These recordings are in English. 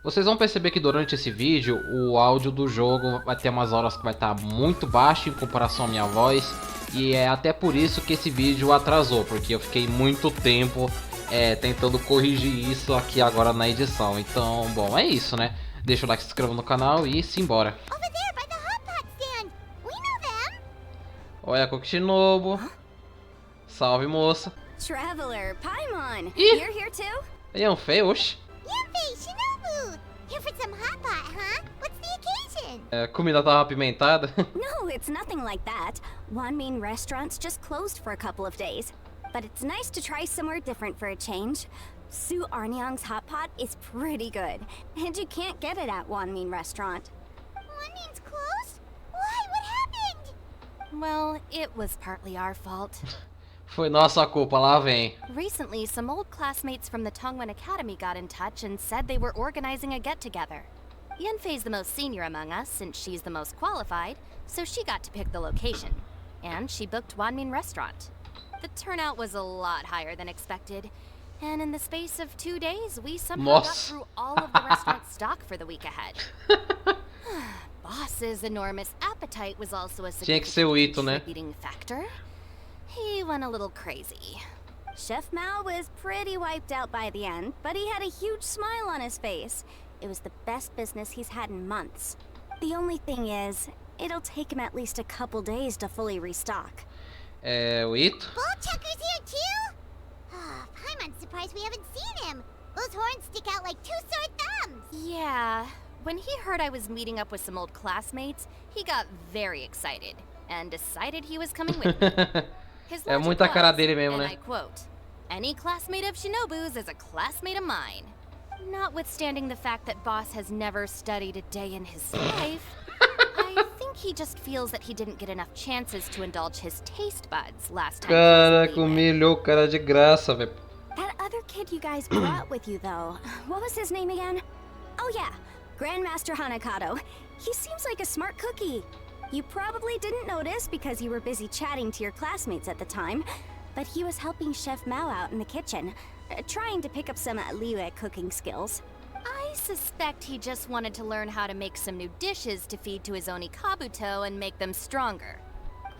Vocês vão perceber que durante esse vídeo o áudio do jogo vai ter umas horas que vai estar muito baixo em comparação à minha voz. E é até por isso que esse vídeo atrasou, porque eu fiquei muito tempo tentando corrigir isso aqui agora na edição. Então, bom, é isso, né? Deixa o like, se inscreva no canal e simbora. Olha, Kokishinobu. Salve, moça. Traveler, Paimon, Ih! you're here too? Aí, um feio, oxe. Here for some hot pot, huh? What's the occasion? A comida tava apimentada. No, it's nothing like that. Wanmin restaurants just closed for a couple of days. But it's nice to try somewhere different for a change. Su Arnyang's hot pot is pretty good, and you can't get it at Wanmin restaurant. Wanmin's closed? Why? What happened? Well, it was partly our fault. Foi nossa culpa, lá vem. Recently, some old classmates from the Tongwen Academy got in touch and said they were organizing a get-together. Yanfei's the most senior among us, since she's the most qualified, so she got to pick the location. And she booked Wanmin Restaurant. The turnout was a lot higher than expected, and in the space of 2 days, we somehow got through all of the restaurant's stock for the week ahead. Boss's enormous appetite was also a Tinha que ser o ITTO, né? contributing factor. He went a little crazy. Chef Mao was pretty wiped out by the end, but he had a huge smile on his face. It was the best business he's had in months. The only thing is, it'll take him at least a couple days to fully restock. O ITTO? Bullchucker's here too? Oh, Paimon's surprised we haven't seen him. Those horns stick out like two sore thumbs. Yeah, when he heard I was meeting up with some old classmates, he got very excited and decided he was coming with me. His É logic muita cara was, dele mesmo, and né? I quote, "Any classmate of Shinobu's is a classmate of mine." Notwithstanding the fact that Boss has never studied a day in his life, I think he just feels that he didn't get enough chances to indulge his taste buds last time. Caraca, humilhou o cara de graça, velho. That other kid you guys brought with you, though, what was his name again? Oh yeah, Grandmaster Hanakado. He seems like a smart cookie. You probably didn't notice because you were busy chatting to your classmates at the time, but he was helping Chef Mao out in the kitchen, trying to pick up some liyue cooking skills. I suspect he just wanted to learn how to make some new dishes to feed to his Onikabuto and make them stronger.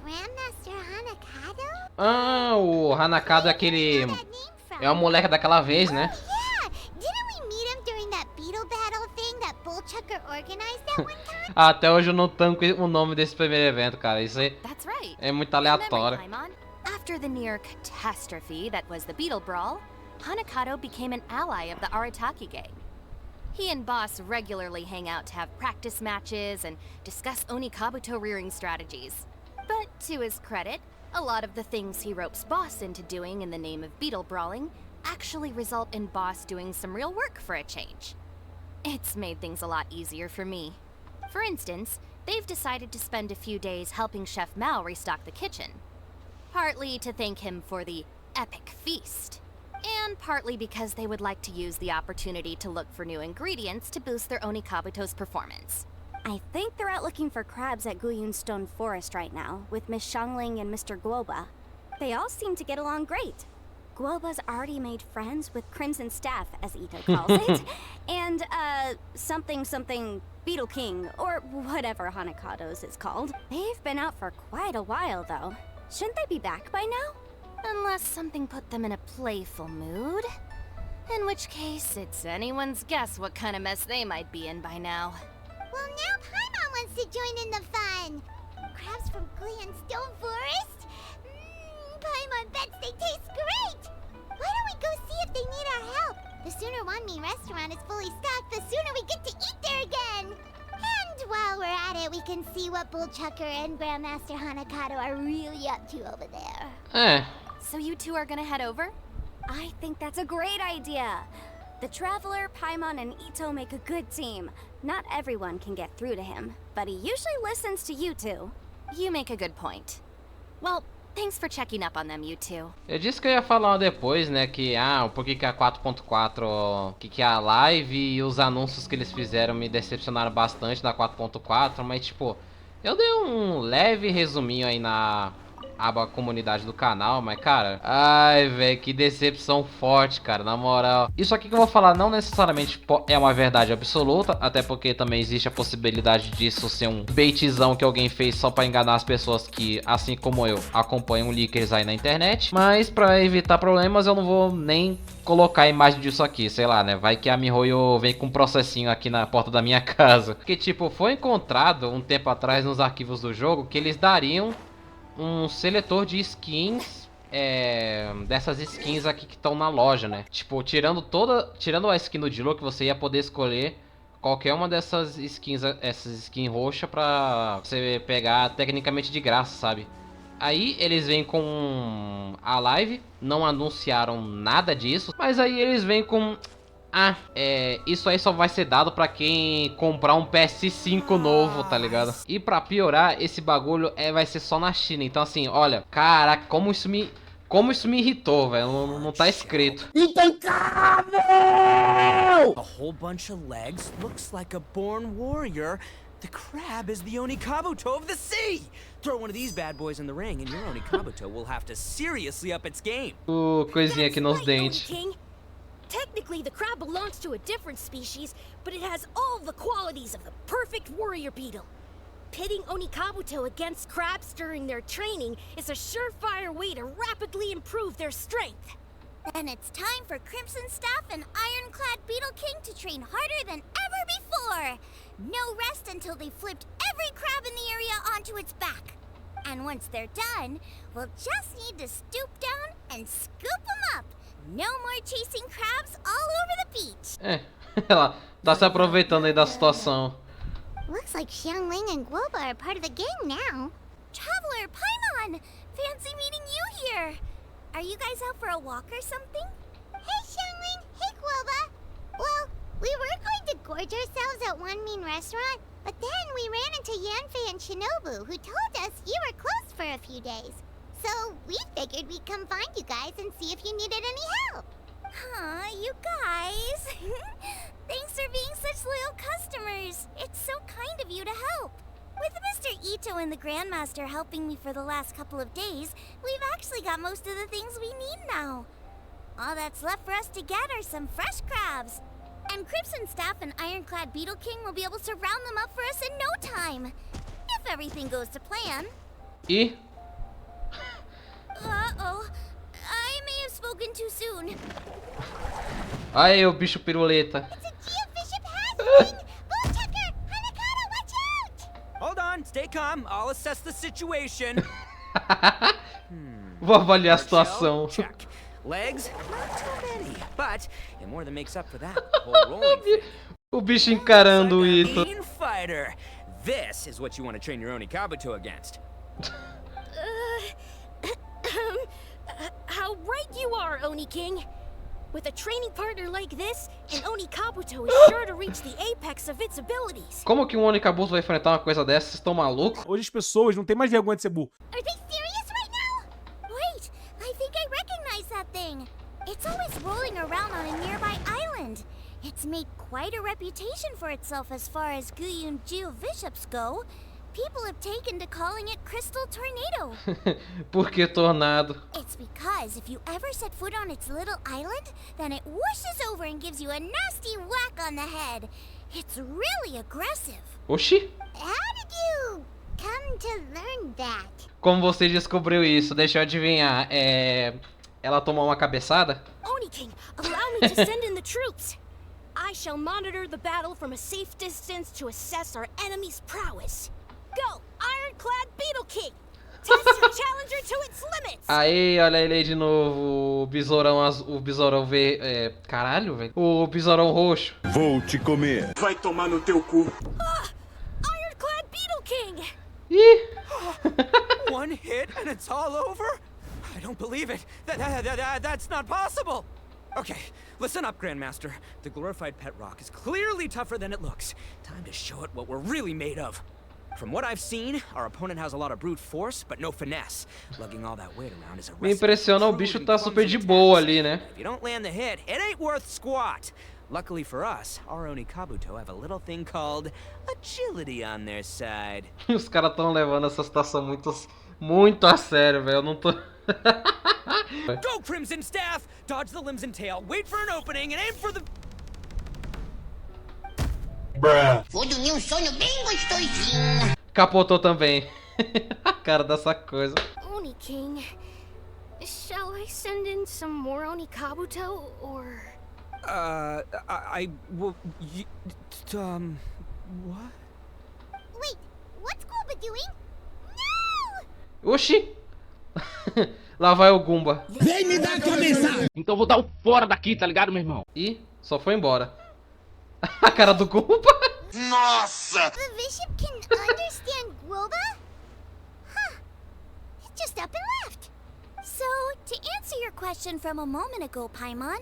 Grandmaster Hanakado? Ah, o Hanakado é aquele... Where'd you get that name from? É o moleque daquela vez, né? Yeah! Didn't we meet him during that beetle battle thing that Bullchucker organized that one time? Até hoje eu não tanco o nome desse primeiro evento, cara. Isso aí That's right. é muito Remember, aleatório. Paimon? After the near catastrophe that was the Beetle Brawl, Hanakado became an ally of the Arataki gang. He and Boss regularly hang out to have practice matches and discuss Onikabuto rearing strategies. But to his credit, a lot of the things he ropes Boss into doing in the name of beetle brawling actually result in Boss doing some real work for a change. It's made things a lot easier for me. For instance, they've decided to spend a few days helping Chef Mao restock the kitchen. Partly to thank him for the epic feast, and partly because they would like to use the opportunity to look for new ingredients to boost their Onikabuto's performance. I think they're out looking for crabs at Guyun Stone Forest right now, with Miss Shangling and Mr. Guoba. They all seem to get along great. Guoba's already made friends with Crimson Staff, as Ito calls it, and, something Beetle King, or whatever Hanakado's is called. They've been out for quite a while, though. Shouldn't they be back by now? Unless something put them in a playful mood. In which case, it's anyone's guess what kind of mess they might be in by now. Well, now Paimon wants to join in the fun. Crabs from Guyun Stone Forest? Paimon bets they taste great. Why don't we go see if they need our help? The sooner Wanmin restaurant is fully stocked, the sooner we get to eat there again. And while we're at it, we can see what Bullchucker and Grandmaster Hanakado are really up to over there. É. So you two are gonna head over? I think that's a great idea. The Traveler, Paimon, and Ito make a good team. Not everyone can get through to him, but he usually listens to you two. You make a good point. Well, thanks for checking up on them, you two. Eu disse que eu ia falar depois, né, que por que a 4.4, que a live e os anúncios que eles fizeram me decepcionaram bastante da 4.4, mas tipo, eu dei um leve resuminho aí aba comunidade do canal, mas cara, ai velho, que decepção forte, cara, na moral. Isso aqui que eu vou falar não necessariamente é uma verdade absoluta, até porque também existe a possibilidade disso ser um baitzão que alguém fez só pra enganar as pessoas que, assim como eu, acompanham leakers aí na internet. Mas pra evitar problemas eu não vou nem colocar a imagem disso aqui, sei lá, né? Vai que a MiHoYo vem com um processinho aqui na porta da minha casa. Porque tipo, foi encontrado um tempo atrás nos arquivos do jogo que eles dariam um seletor de skins, dessas skins aqui que estão na loja, né? Tipo, tirando a skin do Diluc, você ia poder escolher qualquer uma dessas skins, essas skins roxas pra você pegar tecnicamente de graça, sabe? Aí eles vêm com a live, não anunciaram nada disso, mas aí eles vêm com... isso aí só vai ser dado pra quem comprar um PS5 novo, tá ligado? E pra piorar, esse bagulho vai ser só na China. Então assim, olha, caraca, como isso me irritou, velho. Não tá escrito. Intancável! A whole bunch of legs looks like a born warrior. The crab is the Onikabuto of the sea. Throw one of these bad boys in the ring and your Onikabuto will have to seriously up its game. Coisinha aqui nos dentes. Technically, the crab belongs to a different species, but it has all the qualities of the perfect warrior beetle. Pitting Onikabuto against crabs during their training is a surefire way to rapidly improve their strength. Then it's time for Crimson Staff and Ironclad Beetle King to train harder than ever before. No rest until they've flipped every crab in the area onto its back. And once they're done, we'll just need to stoop down and scoop them up. No more chasing crabs all over the beach. Ela tá se aproveitando aí da situação. Looks like Xiangling and Guoba are part of the gang now. Traveler, Paimon! Fancy meeting you here. Are you guys out for a walk or something? Hey Xiangling, hey Guoba. Well, we were going to gorge ourselves at one mean restaurant, but then we ran into Yanfei and Shinobu, who told us you were closed for a few days. So we figured we'd come find you guys and see if you needed any help. Aw, you guys. Thanks for being such loyal customers. It's so kind of you to help. With Mr. ITTO and the Grandmaster helping me for the last couple of days, we've actually got most of the things we need now. All that's left for us to get are some fresh crabs. And Crimson Staff and Ironclad Beetle King will be able to round them up for us in no time. If everything goes to plan. E... Uh-oh. I may have spoken too soon. Aí, o bicho piruleta. It's a geofiship hazard! Bullchucker! Hanakata, watch out! Hold on, stay calm. I'll assess the situation. Vou avaliar a situação. Check. Legs? Not too many, but it more than makes up for that. The whole rolling thing. O bicho encarando o Like a Ito. mean fighter. This is what you want to train your Onikabuto against. How right you are, Oni King. With a training partner like this, an Onikabuto is sure to reach the apex of its abilities. Como que um Onikabuto vai enfrentar uma coisa dessa? Vocês estão malucos? Hoje as pessoas não têm mais vergonha de ser burro. Are they serious right now? Wait, I think I recognize that thing. It's always rolling around on a nearby island. It's made quite a reputation for itself as far as Guyun geoviships go. People have taken to calling it Crystal Tornado. Por que tornado? It's because if you ever set foot on its little island, then it whooshes over and gives you a nasty whack on the head. It's really aggressive. Oxi. How did you come to learn that? Como você descobriu isso? Deixa eu adivinhar. Ela tomou uma cabeçada? Oni King, allow me to send in the troops. I shall monitor the battle from a safe distance to assess our enemy's prowess. Go, Ironclad Beetle King! Test your challenger to its limits! Aí, olha ele aí de novo. O besourão azul. O besourão caralho, velho. O besourão roxo. Vou te comer. Vai tomar no teu cu. Ironclad Beetle King! Ih! One hit and it's all over? I don't believe it. That's not possible. Okay, listen up, Grandmaster. The glorified pet rock is clearly tougher than it looks. Time to show it what we're really made of. From what I've seen, our opponent has a lot of brute force, but no finesse. Lugging all that weight around is a Me impressiona, o bicho tá super de boa ali, né? If you don't land the hit, it ain't worth squat. Luckily for us, our Onikabuto have a little thing called agility on their side. Os caras tão levando essa situação muito a sério, velho. Eu não tô... Go, Crimson Staff! Dodge the limbs and tail, wait for an opening, and aim for the... Vou dormir um sono bem gostosinho. Capotou também. A cara dessa coisa. Oni King, shall I send in some more Oni Kabuto, or... I will... What? Wait, what's Goomba doing? No! Oxi! Lá vai o Goomba. Vem me dar a cabeça! Então vou dar o fora daqui, tá ligado, meu irmão? Ih, só foi embora. A cara do Goomba. Nossa! The Bishop can understand Groba? Huh. Just up and left. So, to answer your question from a moment ago, Paimon,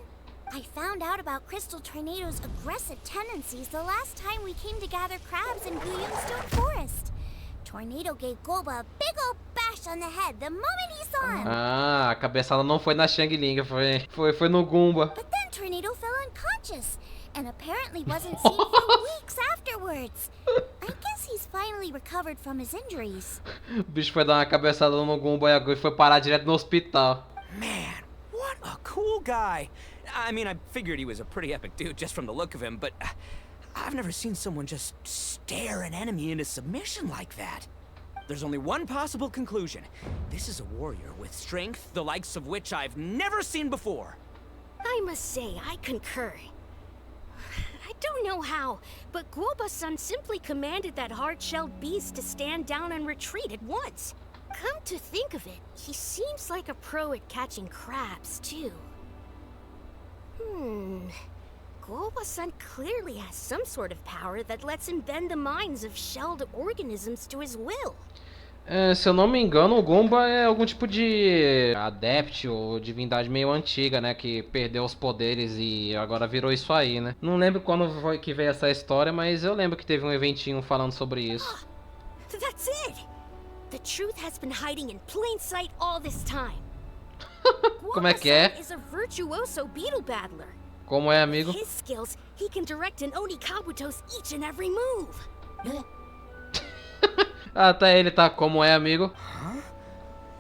I found out about Crystal Tornado's aggressive tendencies the last time we came to gather crabs in Stone Forest. Tornado gave Goba a big old bash on the head the moment he saw him. Ah, a cabeçada não foi na Xiangling, foi no Goomba. But then Tornado fell unconscious and apparently wasn't seen for weeks afterwards. I guess he's finally recovered from his injuries. O bicho foi dar uma cabeçada no Goomba e foi parar direto no hospital. Man, what a cool guy! I mean, I figured he was a pretty epic dude just from the look of him, but I've never seen someone just stare an enemy into submission like that. There's only one possible conclusion. This is a warrior with strength, the likes of which I've never seen before. I must say, I concur. I don't know how, but Guoba-san simply commanded that hard-shelled beast to stand down and retreat at once. Come to think of it, he seems like a pro at catching crabs, too. Guoba-san clearly has some sort of power that lets him bend the minds of shelled organisms to his will. Se eu não me engano, o Goomba é algum tipo de adept ou divindade meio antiga, né? Que perdeu os poderes e agora virou isso aí, né? Não lembro quando foi que veio essa história, mas eu lembro que teve um eventinho falando sobre isso. That's it! The truth has been hiding in plain sight all this time. Como é que é? Guoba-san is a virtuoso beetle battler. Como é, amigo? With his skills, he can direct an Oni Kabuto's each and every move. Ah, tá, ele tá. Como é, amigo? Huh?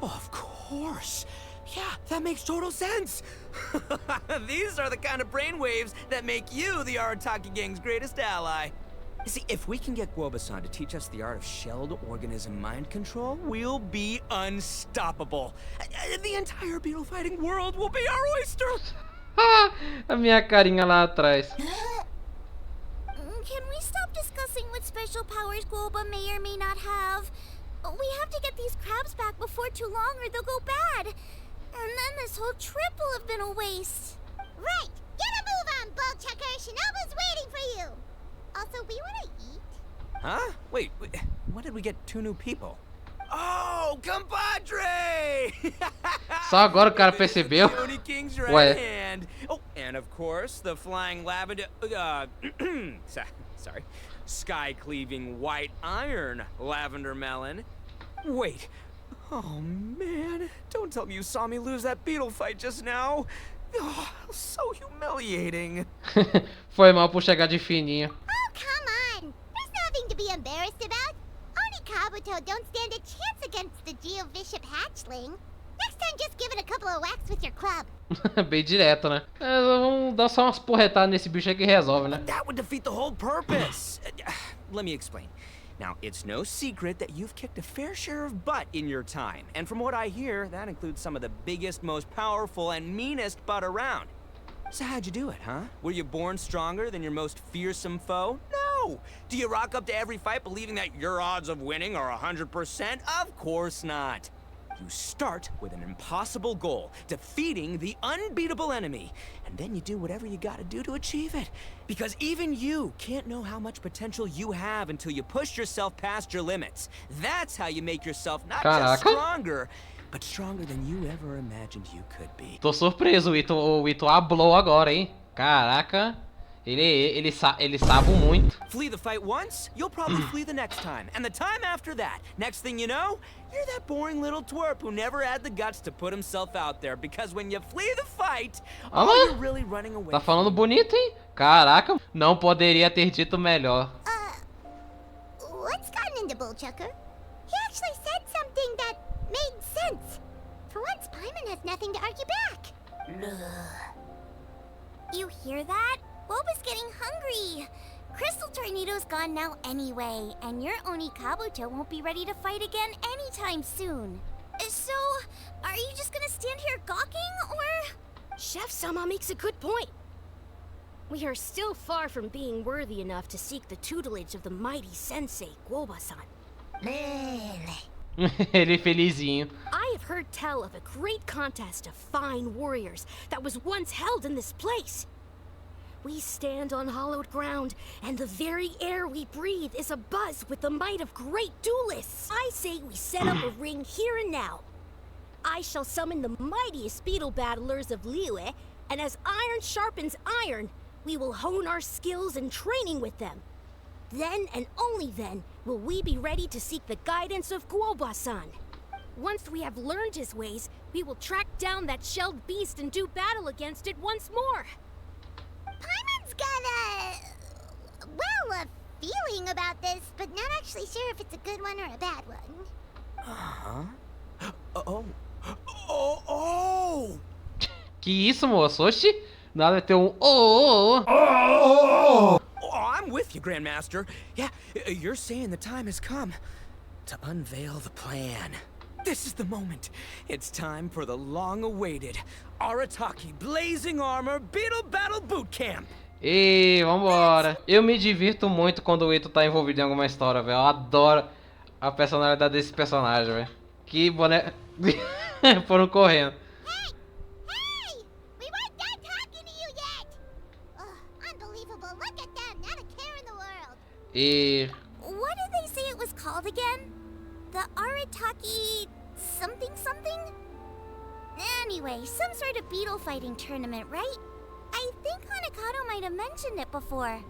Of course. Yeah, that makes total sense. These are the kind of brainwaves that make you the Arataki Gang's greatest ally. You see, if we can get Guoba-san to teach us the art of shelled organism mind control, we'll be unstoppable. The entire beetle fighting world will be our oyster. A minha carinha lá atrás. Can we stop discussing what special powers Guoba may or may not have? We have to get these crabs back before too long or they'll go bad. And then this whole trip will have been a waste. Right! Get a move on, Bullchucker! Shinobu's waiting for you! Also, we want to eat? Huh? Wait, when did we get 2 new people? Oh, compadre! Só agora o cara percebeu. Oni King's Ué. right hand. Oh, and of course, the flying lavender... sorry. Sky-cleaving white iron lavender melon. Wait. Oh, man. Don't tell me you saw me lose that beetle fight just now. Oh, so humiliating. Foi mal por chegar de fininho. Oh, come on! There's nothing to be embarrassed about. Oni Kabuto don't stand a chance against the Geo-Bishop hatchling. Next time, just give it a couple of whacks with your club. Bem direto, né? Vamos dar só umas porretadas nesse bicho aí que resolve, né? That would defeat the whole purpose. Let me explain. Now, it's no secret that you've kicked a fair share of butt in your time. And from what I hear, that includes some of the biggest, most powerful, and meanest butt around. So how'd you do it, huh? Were you born stronger than your most fearsome foe? No! Do you rock up to every fight believing that your odds of winning are 100%? Of course not. You start with an impossible goal, defeating the unbeatable enemy. And then you do whatever you gotta do to achieve it. Because even you can't know how much potential you have until you push yourself past your limits. That's how you make yourself not just stronger, but stronger than you ever imagined you could be. Tô surpreso, o Itto hablou agora, hein? Caraca, ele sabe muito. Flee the fight once, you'll probably flee the next time, and the time after that. Next thing you know, you're that boring little twerp who never had the guts to put himself out there. Because when you flee the fight, all you're really running away. Tá falando bonito, hein? Caraca, não poderia ter dito melhor. What's gotten into Bullchucker? He actually said something that Made sense. For once, Paimon has nothing to argue back. You hear that? Boba's getting hungry. Crystal Tornado's gone now anyway, and your Oni Kabuto won't be ready to fight again anytime soon. So, are you just gonna stand here gawking, or...? Chef-sama makes a good point. We are still far from being worthy enough to seek the tutelage of the mighty sensei, Guoba-san. Ele felizinho. I have heard tell of a great contest of fine warriors that was once held in this place. We stand on hallowed ground, and the very air we breathe is abuzz with the might of great duelists. I say we set up a ring here and now. I shall summon the mightiest beetle battlers of liyue, and as iron sharpens iron, we will hone our skills and training with them. Then and only then will we be ready to seek the guidance of Guoba-san. Once we have learned his ways, we will track down that shelled beast and do battle against it once more. Paimon's got a feeling about this, but not actually sure if it's a good one or a bad one. Oh! Que isso, moço? Oxi! Nada vai ter oh! Oh, I'm with you, Grandmaster. Yeah, you're saying the time has come to unveil the plan. This is the moment. It's time for the long-awaited Arataki Blazing Armor Beetle Battle Boot Camp. E vambora. Eu me divirto muito quando o Itto tá envolvido em alguma história, velho. Eu adoro a personalidade desse personagem, velho. Que boneco. Foram correndo. Hey! We weren't done talking to you yet! Unbelievable. Look at them. Not a care in the world. E... What did they say it was called again? The Arataki something something? Anyway, some sort of beetle fighting tournament, right? I think Hanakato might have mentioned it before.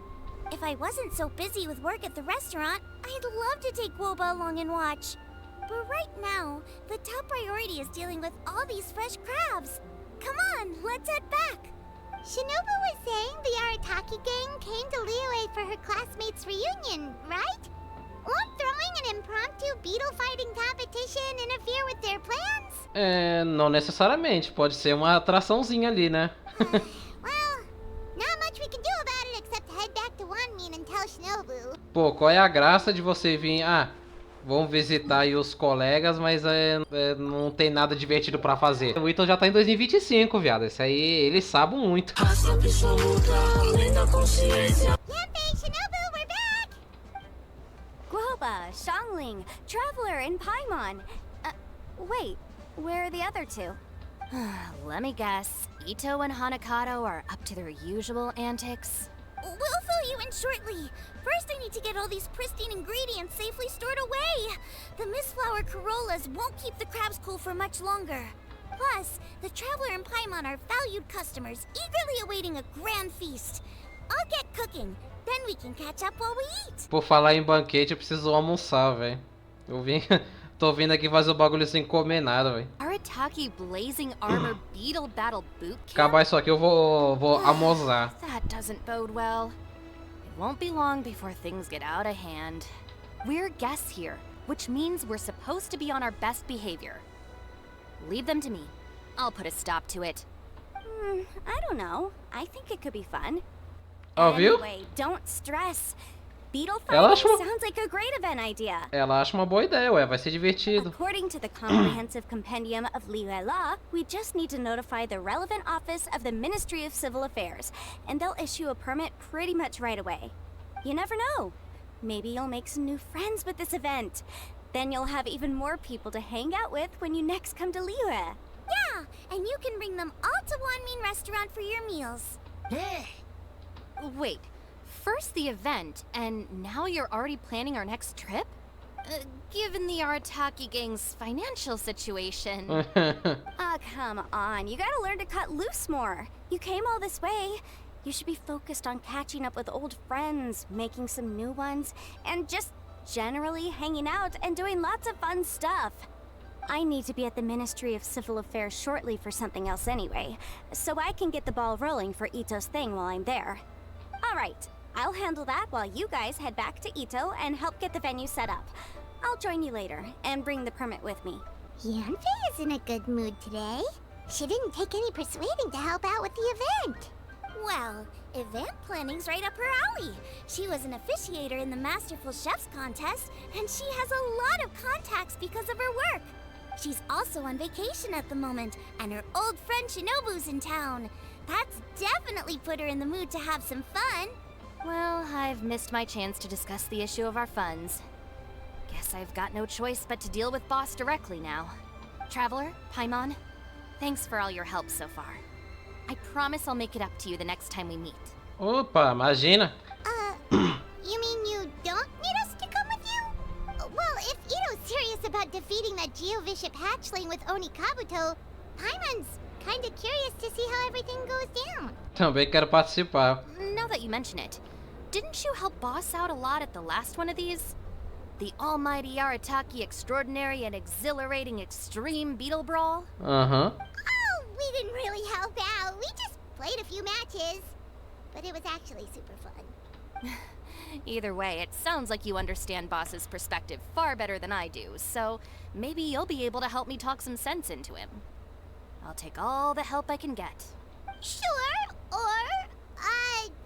If I wasn't so busy with work at the restaurant, I'd love to take Guoba along and watch. But right now, the top priority is dealing with all these fresh crabs. Come on, let's head back. Shinobu was saying the Arataki gang came to Liyue for her classmates' reunion, right? Won't throwing an impromptu beetle fighting competition interfere with their plans? É, não necessariamente. Pode ser uma atraçãozinha ali, né? Well, not much we can do about it except head back to Wanmin and tell Shinobu. Pô, qual é a graça de você vir... Ah, vamos visitar aí os colegas, mas não tem nada divertido pra fazer. O Itto já tá em 2025, viado. Isso aí, eles sabem muito. Yappei, Shinobu, we're back! Guoba, Xiangling, Traveler, and Paimon. Wait, where are the other two? Let me guess. Itto and Hanakato are up to their usual antics. We'll fill you in shortly. First, I need to get all these pristine ingredients safely stored away. The Mistflower Corollas won't keep the crabs cool for much longer. Plus, the Traveler and Paimon are valued customers, eagerly awaiting a grand feast. I'll get cooking, then we can catch up while we eat. Por falar em banquete, eu preciso almoçar, velho. Tô vindo aqui fazer o bagulho sem comer nada, velho. Arataki Blazing Armor Beetle Battle Boot Camp? Acabar isso aqui, eu vou almoçar. That doesn't bode well. It won't be long before things get out of hand. We're guests here, which means we're supposed to be on our best behavior. Leave them to me. I'll put a stop to it. I don't know. I think it could be fun. Ó, viu? Anyway, don't stress. Beetle Ela fighting achou- sounds like a great event idea. Ela acha uma boa ideia, ué. Vai ser divertido. According to the Comprehensive Compendium of Liyue Law, we just need to notify the relevant office of the Ministry of Civil Affairs, and they'll issue a permit pretty much right away. You never know. Maybe you'll make some new friends with this event. Then you'll have even more people to hang out with when you next come to Liyue. Yeah, and you can bring them all to Wanmin Restaurant for your meals. Wait, first the event, and now you're already planning our next trip? Given the Arataki gang's financial situation... Ah, come on. You gotta learn to cut loose more. You came all this way. You should be focused on catching up with old friends, making some new ones, and just generally hanging out and doing lots of fun stuff. I need to be at the Ministry of Civil Affairs shortly for something else anyway, so I can get the ball rolling for Itto's thing while I'm there. Alright, I'll handle that while you guys head back to Itto and help get the venue set up. I'll join you later and bring the permit with me. Yanfei is in a good mood today. She didn't take any persuading to help out with the event. Well, event planning's right up her alley. She was an officiator in the Masterful Chefs contest, and she has a lot of contacts because of her work. She's also on vacation at the moment, and her old friend Shinobu's in town. That's definitely put her in the mood to have some fun. Well, I've missed my chance to discuss the issue of our funds. Guess I've got no choice but to deal with Boss directly now. Traveler, Paimon, thanks for all your help so far. I promise I'll make it up to you the next time we meet. Opa, imagina. You mean you don't need us to come with you? Well, if Itto's serious about defeating that Geovishap hatchling with Oni Kabuto, Paimon's kinda curious to see how everything goes down. Também quero participar. Now that you mention it, didn't you help Boss out a lot at the last one of these? The almighty Arataki extraordinary and exhilarating extreme beetle brawl? Aham. Oh, we didn't really help out. We just played a few matches. But it was actually super fun. Either way, it sounds like you understand Boss's perspective far better than I do, so maybe you'll be able to help me talk some sense into him. I'll take all the help I can get. Sure, or,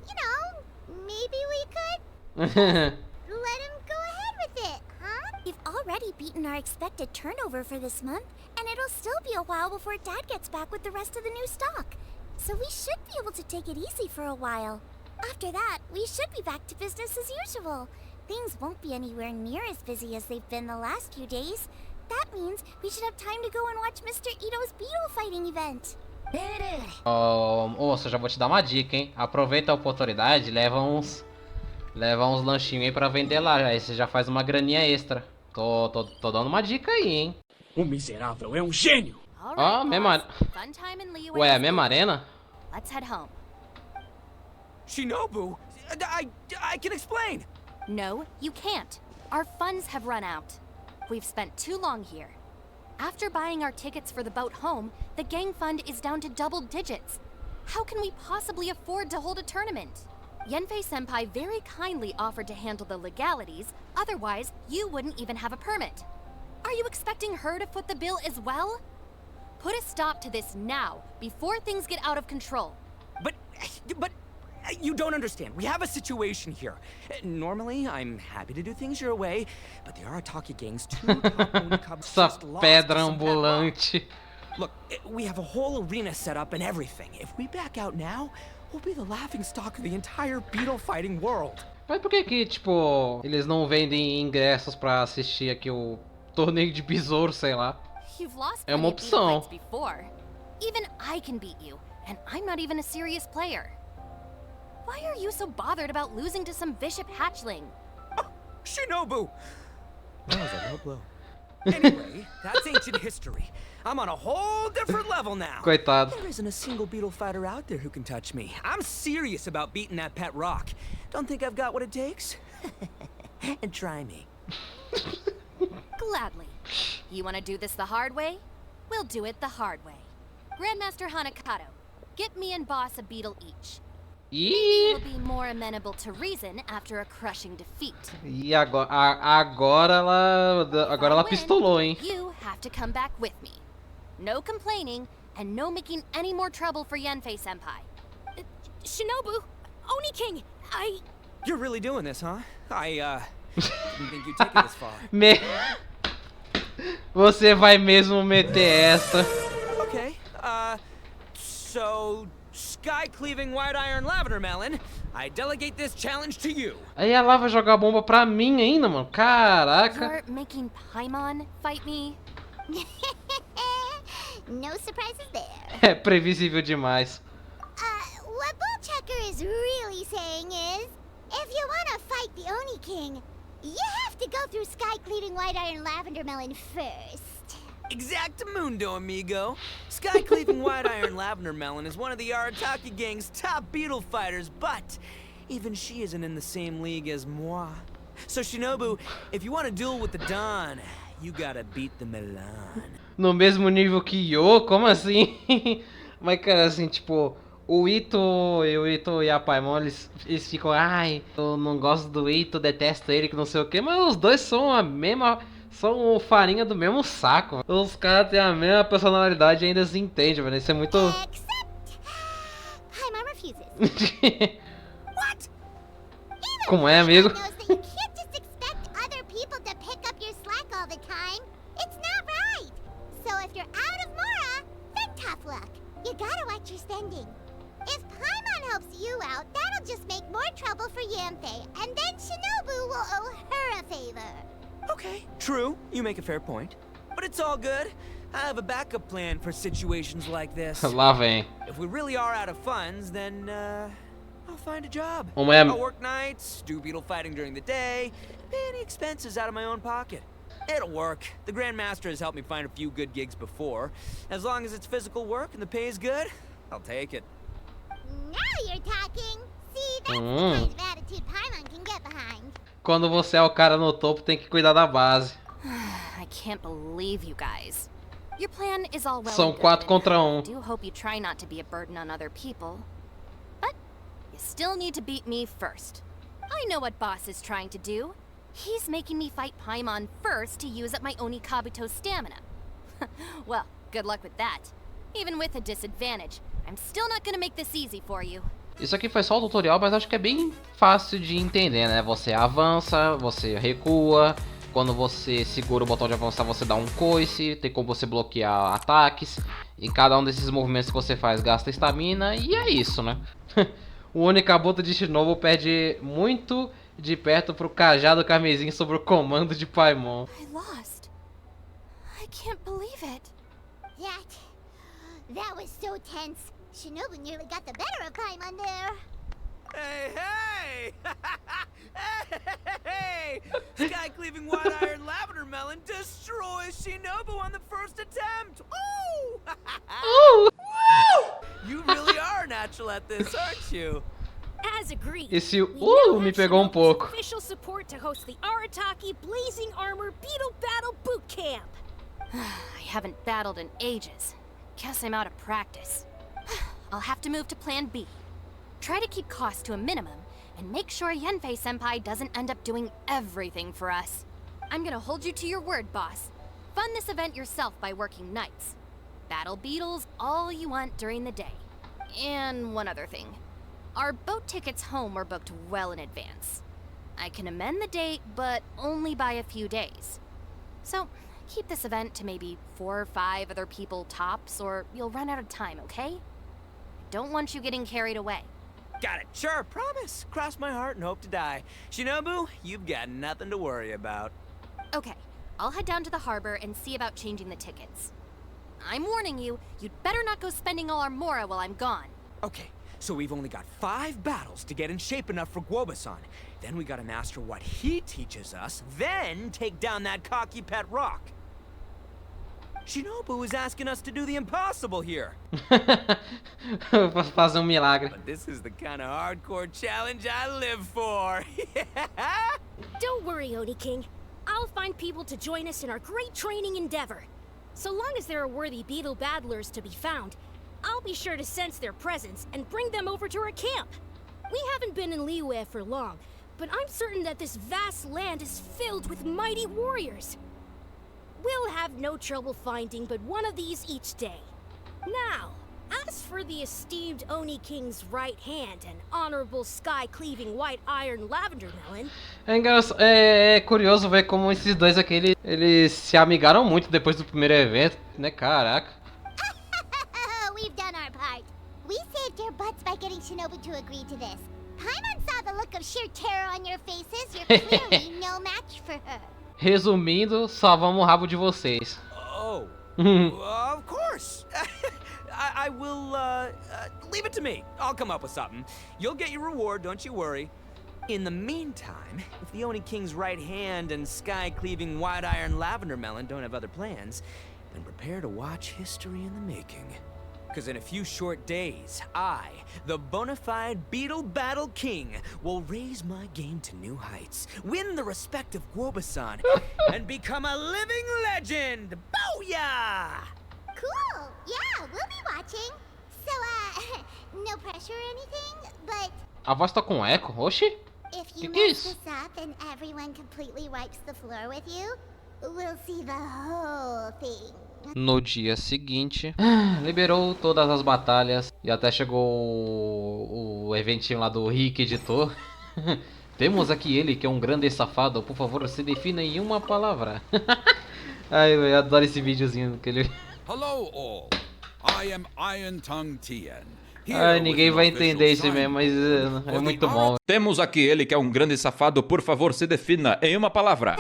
you know, maybe we could let him go ahead with it, huh? We've already beaten our expected turnover for this month, and it'll still be a while before Dad gets back with the rest of the new stock. So we should be able to take it easy for a while. After that, we should be back to business as usual. Things won't be anywhere near as busy as they've been the last few days. That means we should have time to go and watch Mr. Ito's beetle fighting event. Moça, já vou te dar uma dica, hein? Aproveita a oportunidade, leva uns lanchinhos aí pra vender lá. Aí você já faz uma graninha extra. Tô dando uma dica aí, hein? O miserável é um gênio! Ó, mesma... Fun time in liyue. Ué, a mesma arena? Let's head home. Shinobu, I can explain. No, you can't. Our funds have run out. We've spent too long here. After buying our tickets for the boat home, the gang fund is down to double digits. How can we possibly afford to hold a tournament? Yanfei-senpai very kindly offered to handle the legalities, otherwise you wouldn't even have a permit. Are you expecting her to foot the bill as well? Put a stop to this now, before things get out of control. But you don't understand. We have a situation here. Normally, I'm happy to do things your way, but the Arataki gang's two top Unicubs Essa just lost pedra to some bad luck. ambulante. Look, we have a whole arena set up and everything. If we back out now, we'll be the laughingstock of the entire beetle fighting world. Mas por que tipo, eles não vendem ingressos pra assistir aqui o torneio de besouro, sei lá? You've lost É uma plenty of beetle opção. fights before. Even I can beat you, and I'm not even a serious player. Why are you so bothered about losing to some Bishop hatchling? Shinobu! That was a low blow. Anyway, that's ancient history. I'm on a whole different level now. Coitado. There isn't a single beetle fighter out there who can touch me. I'm serious about beating that pet rock. Don't think I've got what it takes? And try me. Gladly. You want to do this the hard way? We'll do it the hard way. Grandmaster Hanakato, get me and Boss a beetle each. E We'll be more amenable to reason after a crushing defeat. agora ela If I pistolou, win, hein? You have to come back with me. No complaining, and no making any more trouble for Yanfei-senpai. Shinobu, Oni King, You're really doing this, huh? I didn't think you'd take it this far. Você vai mesmo meter essa? Okay, so sky-cleaving white iron lavender melon, I delegate this challenge to you. Aí ela vai jogar bomba pra mim ainda, mano. Caraca. You're making Paimon fight me? No surprises there. É previsível demais. What Bullchucker is really saying is, if you want to fight the Oni King, you have to go through sky-cleaving white iron lavender melon first. Exactamundo, amigo. Sky-cleaving white iron lavender melon is one of the Arataki gang's top beetle fighters, but even she isn't in the same league as moi. So Shinobu, if you want to duel with the Don, you gotta beat the Milan. No mesmo nível que Yo? Como assim? Mas, cara, assim, tipo, o Itto e a Paimon, eles ficam, ai, eu não gosto do Itto, detesto ele, que não sei o que, mas os dois são são farinha do mesmo saco. Os caras têm a mesma personalidade e ainda se entendem, velho. Isso é muito... Except... Paimon refuses. What? Como é, amigo? Knows that you can't just expect other people to pick up your slack all the time. It's not right. So if you're out of Mora, then tough luck. You gotta watch your spending. If Paimon helps you out, that'll just make more trouble for Yanfei, and then Shinobu will owe her a favor. Okay, true. You make a fair point. But it's all good. I have a backup plan for situations like this. Lá vem. If we really are out of funds, then, I'll find a job. Uma é... I'll work nights, do beetle fighting during the day, pay any expenses out of my own pocket. It'll work. The Grandmaster has helped me find a few good gigs before. As long as it's physical work and the pay is good, I'll take it. Now you're talking. See, that's the kind of attitude Paimon can get behind. Quando você é o cara no topo, tem que cuidar da base. I can't believe you guys. Your plan is all well São and 4 good, contra and 1. I do hope you try not to be a burden on other people. But you still need to beat me first. I know what Boss is trying to do. He's making me fight Paimon first to use up my Oni Kabuto's stamina. Well, good luck with that. Even with a disadvantage, I'm still not gonna make this easy for you. Isso aqui foi só o tutorial, mas acho que é bem fácil de entender, né? Você avança, você recua. Quando você segura o botão de avançar, você dá um coice. Tem como você bloquear ataques. E cada um desses movimentos que você faz gasta estamina. E é isso, né? O Onikabuto de Shinobu perde muito de perto pro cajado carmesim sobre o comando de Paimon. I lost. I can't believe it. That was so tense. Shinobu nearly got the better of Paimon there. Hey, hey! Hey! Sky cleaving white iron lavender melon destroys Shinobu on the first attempt. Ooh! Ooh! You really are natural at this, aren't you? As agreed. Esse we now me have pegou um Shinobu's pouco. official support to host the Arataki Blazing Armor Beetle Battle Boot Camp. I haven't battled in ages. Guess I'm out of practice. I'll have to move to Plan B. Try to keep costs to a minimum, and make sure Yanfei-senpai doesn't end up doing everything for us. I'm gonna hold you to your word, boss. Fund this event yourself by working nights. Battle beetles all you want during the day. And one other thing. Our boat tickets home were booked well in advance. I can amend the date, but only by a few days. So, keep this event to maybe 4 or 5 other people tops, or you'll run out of time, okay? I don't want you getting carried away. Got it. Sure, promise. Cross my heart and hope to die. Shinobu, you've got nothing to worry about. Okay, I'll head down to the harbor and see about changing the tickets. I'm warning you, you'd better not go spending all our Mora while I'm gone. Okay, so we've only got 5 battles to get in shape enough for Guoba-san. Then we gotta master what he teaches us, then take down that cocky pet rock. Shinobu is asking us to do the impossible here. Vou fazer milagre. But this is the kind of hardcore challenge I live for. Don't worry, Oni King. I'll find people to join us in our great training endeavor. So long as there are worthy beetle battlers to be found, I'll be sure to sense their presence and bring them over to our camp. We haven't been in Liyue for long, but I'm certain that this vast land is filled with mighty warriors. We'll have no trouble finding but one of these each day. Now, as for the esteemed Oni King's right hand and honorable sky-cleaving white iron lavender melon... É curioso ver como esses dois aqui, eles se amigaram muito depois do primeiro evento, né? Caraca. We've done our part. We saved your butts by getting Shinobu to agree to this. Paimon saw the look of sheer terror on your faces. You're clearly no match for her. Resumindo, salvamos o rabo de vocês. Oh, of course. I will, leave it to me. I'll come up with something. You'll get your reward, don't you worry. In the meantime, if the Oni King's right hand and sky-cleaving white iron lavender melon don't have other plans, then prepare to watch history in the making. Because in a few short days, I, the bona fide Beetle Battle King, will raise my game to new heights, win the respect of Guoba-san, and become a living legend! Booyah! Cool. Yeah, we'll be watching. So, no pressure or anything, but... A voz tá com eco? Oxi. If you Que é mess isso? this up and everyone completely wipes the floor with you, we'll see the whole thing. No dia seguinte, liberou todas as batalhas e até chegou o eventinho lá do Rick Editor. Temos aqui ele, que é um grande safado. Por favor, se defina em uma palavra. Ai, eu adoro esse videozinho que ele... Hello all. I am Iron Tongue Tien. Ai, ninguém vai entender isso mesmo, mas é muito bom. Temos aqui ele que é um grande safado. Por favor, se defina em uma palavra.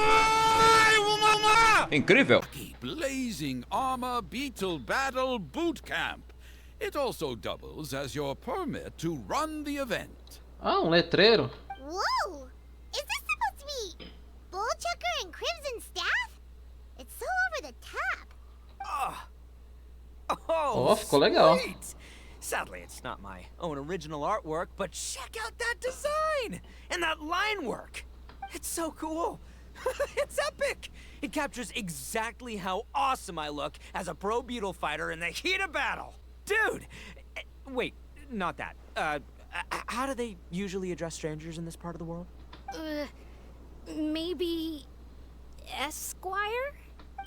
Incrível. Blazing Armor Beetle Battle Boot Camp. It also doubles as your permit to run the event. Ah, um letreiro. Whoa! Is this supposed to be Bullchucker and Crimson Staff? It's so over the top. Oh, ficou legal. Sweet. Sadly, it's not my own original artwork, but check out that design! And that line work! It's so cool! It's epic! It captures exactly how awesome I look as a pro beetle fighter in the heat of battle! Dude! Wait, not that. How do they usually address strangers in this part of the world? Maybe... Esquire?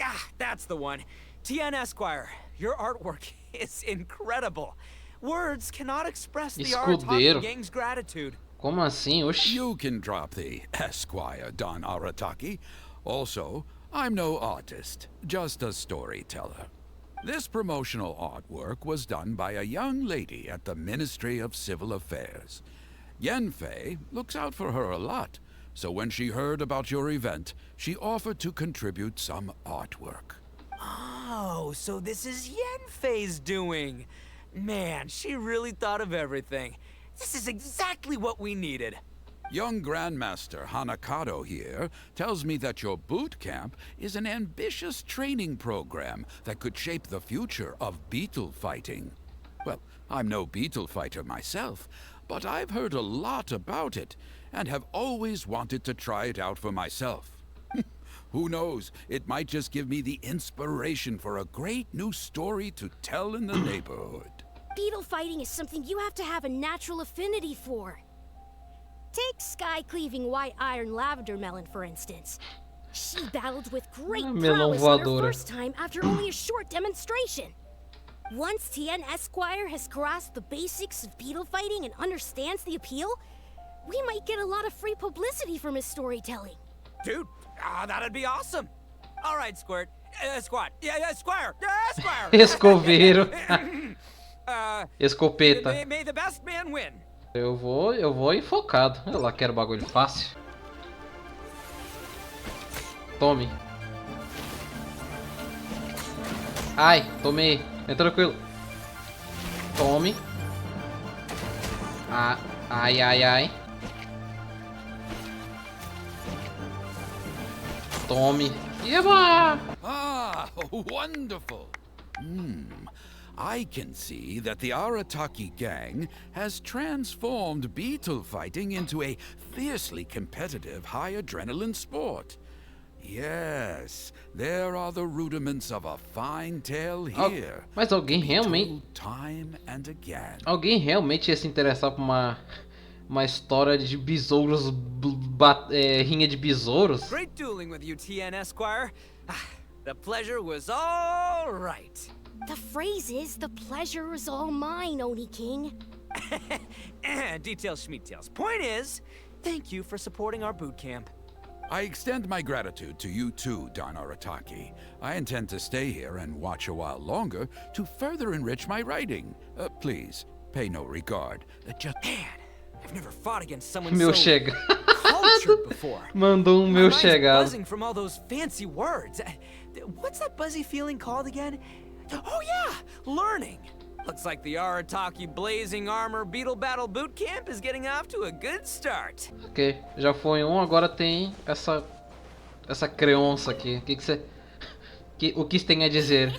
Ah, that's the one. Tien Esquire, your artwork is incredible. Words cannot express the Arataki gang's gratitude. Como assim? Oxi. You can drop the Esquire, Don Arataki. Also, I'm no artist, just a storyteller. This promotional artwork was done by a young lady at the Ministry of Civil Affairs. Yenfei looks out for her a lot, so when she heard about your event, she offered to contribute some artwork. Oh, so this is Yenfei's doing. Man, she really thought of everything. This is exactly what we needed. Young Grandmaster Hanakado here tells me that your boot camp is an ambitious training program that could shape the future of beetle fighting. Well, I'm no beetle fighter myself, but I've heard a lot about it and have always wanted to try it out for myself. Who knows, it might just give me the inspiration for a great new story to tell in the neighborhood. Beetle fighting is something you have to have a natural affinity for. Take sky-cleaving white iron lavender melon, for instance. She battled with great prowess on her first time after only a short demonstration. Once Tien Esquire has grasped the basics of beetle fighting and understands the appeal, we might get a lot of free publicity from his storytelling. Dude, that'd be awesome. All right, Squirt. Squad. Yeah, Squire. Esquire. Escoveiro. Escopeta. May the best man win. Eu vou enfocado. Eu lá quero bagulho fácil. Tome. Ai, tomei. É tranquilo. Tome. Ah, ai, ai, ai. Tome. Eba! Ah, wonderful. I can see that the Arataki gang has transformed beetle fighting into a fiercely competitive high adrenaline sport. Yes, there are the rudiments of a fine tale here. Mas alguém realmente... Time and again. Alguém realmente ia se interessar por uma história de besouros, rinha de besouros? Great dueling with you, Tien Esquire. The pleasure was all right. The phrase is, the pleasure is all mine, Oni King. Details, schmeetails. Point is, thank you for supporting our boot camp. I extend my gratitude to you too, Don Arataki. I intend to stay here and watch a while longer to further enrich my writing. Please, pay no regard. Man, I've never fought against someone Meu so chegado. cultured before. Mandou meu My mind's chegado. buzzing from all those fancy words. What's that buzzy feeling called again? Oh yeah, learning. Looks like the Arataki Blazing Armor Beetle Battle Boot Camp is getting off to a good start. Ok, já foi um, agora tem essa creonça aqui. O que você tem a dizer?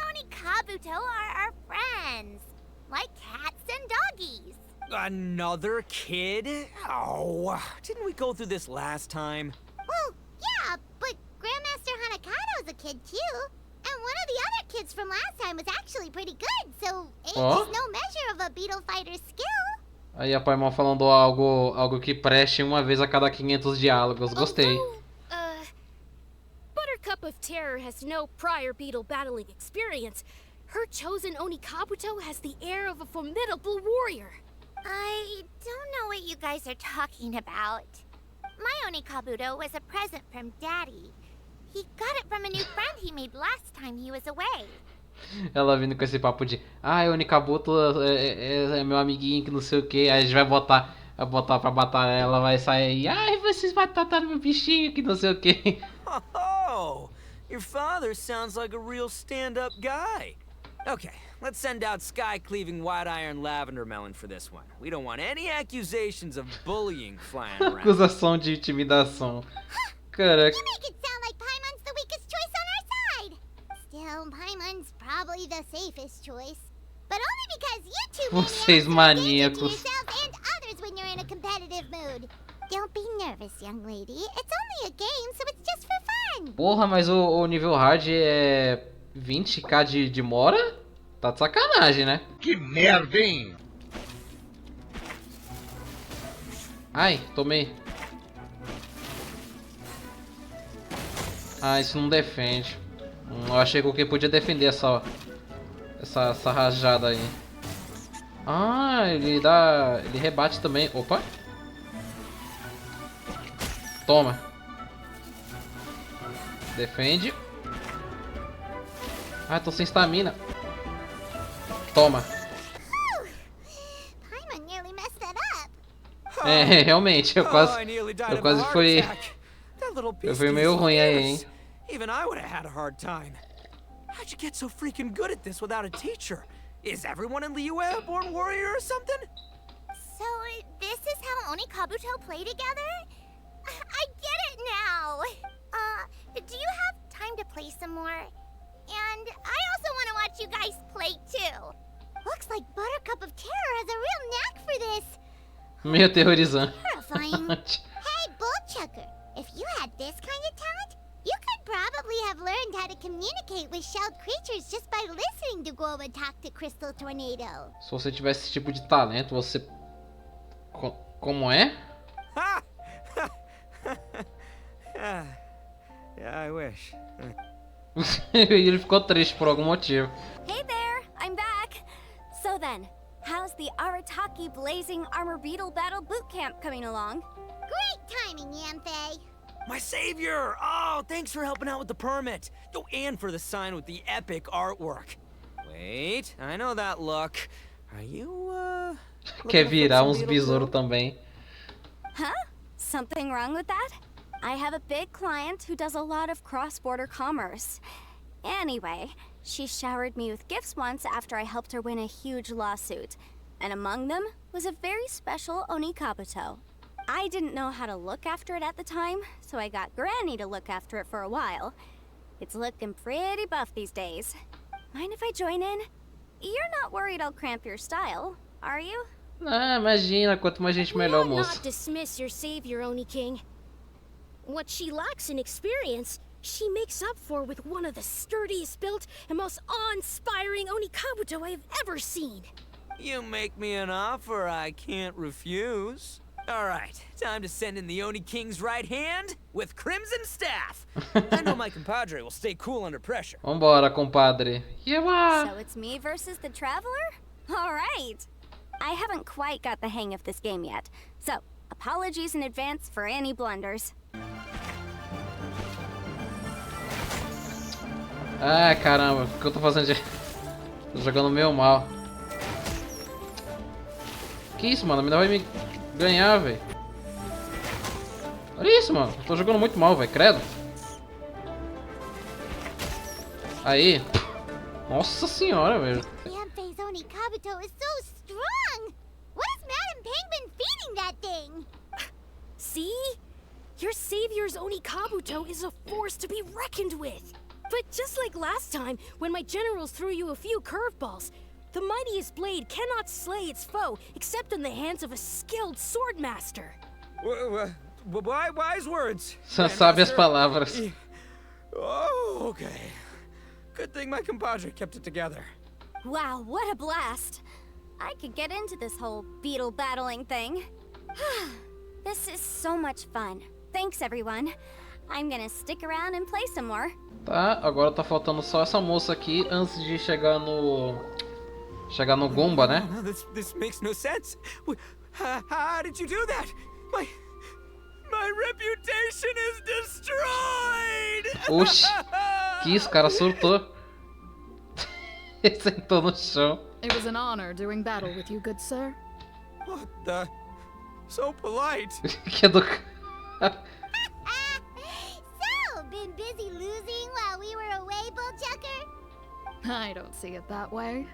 Oni Kabuto are our friends, like cats and doggies. Another kid? Oh, didn't we go through this last time? Well, yeah, but Grandmaster Hanakado's a kid too. And one of the other kids from last time was actually pretty good, so age is no measure of a beetle fighter's skill. Aí a Paimon falando algo que preste uma vez a cada 500 diálogos. Gostei. Cup of Terror has no prior beetle battling experience, her chosen Oni Kabuto has the air of a formidable warrior. I don't know what you guys are talking about. My Oni Kabuto was a present from Daddy. He got it from a new friend he made last time he was away. Ela vindo com esse papo de o Nikabuto é meu amiguinho que não sei o que. Aí a gente vai botar pra batalha, ela vai sair. Ai, vocês mataram meu bichinho que não sei o que. Oh, your father sounds like a real stand-up guy. Okay, let's send out Sky-Cleaving White Iron Lavender Melon for this one. We don't want any accusations of bullying flying around. Acusação de intimidação. Caraca. You make it sound like Paimon's the weakest choice on our side. Still, Paimon's probably the safest choice. But only because you two Vocês maniacs maníacos. yourselves and others when you're in a competitive mood. Don't be nervous, young lady. It's only a game, so it's just for fun. Porra, mas o nível hard é 20k de mora? Tá de sacanagem, né? Que merda, hein? Ai, tomei. Ah, isso não defende. Eu achei que o que podia defender essa rajada aí. Ah, ele rebate também. Opa. Toma. Defende. Ah, tô sem estamina. Toma. Paimon nearly messed that up. É, realmente, eu quase fui. Eu fui meio ruim aí, hein? Even I would have had a hard time. How'd you get so freaking good at this without a teacher? Is everyone in Liyue a born warrior or something? So, this is how Oni Kabuto play together? I get it now! Do you have time to play some more? And I also want to watch you guys play too. Looks like Buttercup of Terror has a real knack for this. Meio aterrorizante. Terrifying. Hey, Bullchucker, if you had this kind of talent, you could probably have learned how to communicate with shelled creatures just by listening to Guoba talk to Crystal Tornado. Se você tivesse esse tipo de talento, você... Como é? Yeah, I wish. Ele ficou triste por algum motivo. Hey there, I'm back. So then, how's the Arataki Blazing Armor Beetle Battle Boot Camp coming along? Great timing, Yamfe. My savior! Oh, thanks for helping out with the permit. Oh, and for the sign with the epic artwork. Wait, I know that look. Are you, Quer virar uns besouros também. Huh? Something wrong with that? I have a big client who does a lot of cross-border commerce. Anyway, she showered me with gifts once after I helped her win a huge lawsuit. And among them was a very special Oni Kabuto. I didn't know how to look after it at the time, so I got Granny to look after it for a while. It's looking pretty buff these days. Mind if I join in? You're not worried I'll cramp your style, are you? Ah, imagina, quanto mais gente melhor, Will moço. not dismiss your savior, Oni King. What she lacks in experience, she makes up for with one of the sturdiest built and most awe-inspiring Oni Kabuto I have ever seen. You make me an offer I can't refuse. Alright, time to send in the Oni King's right hand with Crimson Staff. I know my compadre will stay cool under pressure. Vambora, compadre. Yeba! So it's me versus the Traveler? Alright! I haven't quite got the hang of this game yet, so apologies in advance for any blunders. Ah, caramba, o que eu tô fazendo de... Tô jogando meio mal. Que isso, mano? Ainda vai me ganhar, velho. Olha isso, mano. Eu tô jogando muito mal, velho. Credo. Aí. Nossa senhora, velho. Yamfe's Oni Kabuto is so strong! What is Madam Penguin feeding that thing? See? Your savior's Oni Kabuto is a force to be reckoned with. But just like last time, when my generals threw you a few curveballs, the mightiest blade cannot slay its foe except in the hands of a skilled swordmaster. Wise words. Só sabe as palavras. Oh, okay. Good thing my compadre kept it together. Wow, what a blast! I could get into this whole beetle battling thing. This is so much fun. Thanks, everyone. I'm gonna stick around and play some more. Tá, agora tá faltando só essa moça aqui antes de chegar no... Chegar no Goomba, né? No, this makes no sense. How did you do that? My reputation is destroyed! Oxi, que isso, cara surtou. Ele sentou no chão. It was an honor doing battle with you, good sir. What the? So polite. Que do... So, been busy losing while we were away, Bullchucker? I don't see it that way.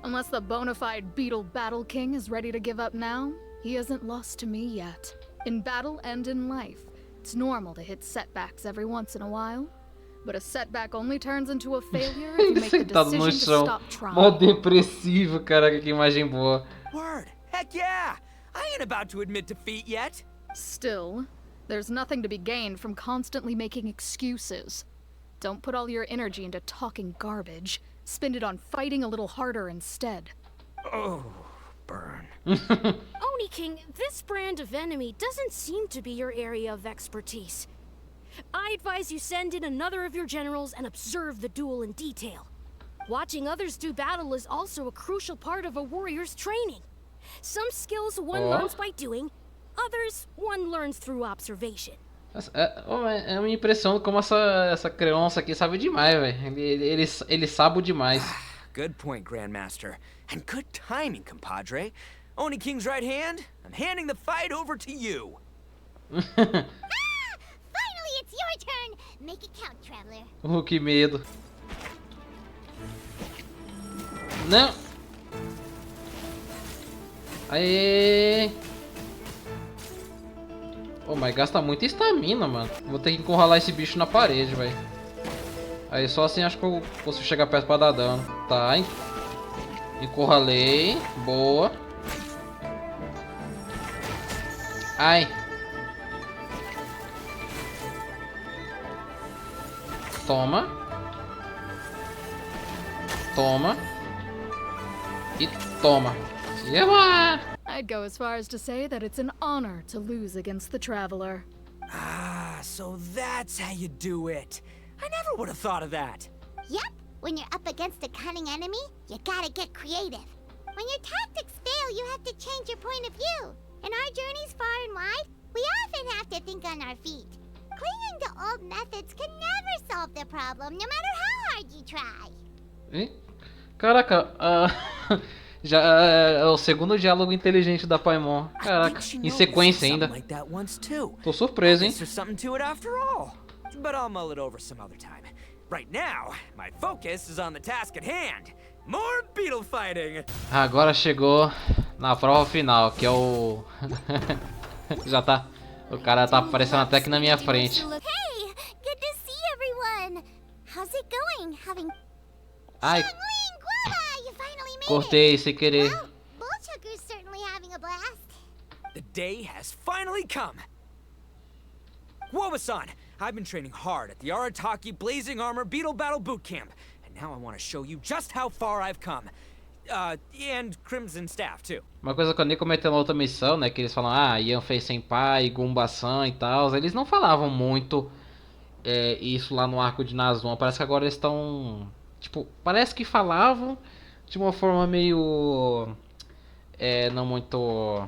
Unless the bona fide Beetle Battle King is ready to give up now, he hasn't lost to me yet. In battle and in life, it's normal to hit setbacks every once in a while. But a setback only turns into a failure if you make the decision to stop trying. Mó depressivo, caraca, que imagem boa. Word, heck yeah! I ain't about to admit defeat yet. Still, there's nothing to be gained from constantly making excuses. Don't put all your energy into talking garbage. Spend it on fighting a little harder instead. Oh, burn. Oni King, this brand of enemy doesn't seem to be your area of expertise. I advise you send in another of your generals and observe the duel in detail. Watching others do battle is also a crucial part of a warrior's training. Some skills one learns by doing, others one learns through observation. É uma impressão como essa criança aqui sabe demais, velho. Ele sabe demais. Good point, Grandmaster. And good timing, compadre. Oni King's right hand, I'm handing the fight over to you. Finally, it's your turn. Make it count, Traveler. Que medo. Não. Aê. Oh, mas gasta muita estamina, mano. Vou ter que encurralar esse bicho na parede, velho. Aí só assim acho que eu consigo chegar perto pra dar dano. Tá, encurralei. Boa. Ai. Toma. Toma. E toma. Eba! I'd go as far as to say that it's an honor to lose against the Traveler. Ah, so that's how you do it. I never would have thought of that. Yep, when you're up against a cunning enemy, you gotta get creative. When your tactics fail, you have to change your point of view. In our journeys far and wide, we often have to think on our feet. Clinging to old methods can never solve the problem, no matter how hard you try. Caraca, já é o segundo diálogo inteligente da Paimon. Caraca, em sequência ainda. Tô surpreso, hein? But I'll mull it over some other time. Right now, my focus is on the task at hand. More beetle fighting. Agora chegou na prova final, que é o já tá. O cara tá aparecendo até aqui na minha frente. Hey, good to see everyone. How's it going? Ai. Cortei sem querer. Well, Bullchucker's certainly having a blast. The day has finally come. Woba-san, I've been training hard at the Arataki Blazing Armor Beetle Battle Boot Camp, and now I want to show you just how far I've come. And Crimson Staff, too. Uma coisa que eu nem comentei na outra missão, né, que eles falam, Yanfei Senpai, Gumba-san e tal, eles não falavam muito isso lá no arco de Nazuma. Parece que agora eles estão, tipo, parece que falavam de uma forma meio, não muito,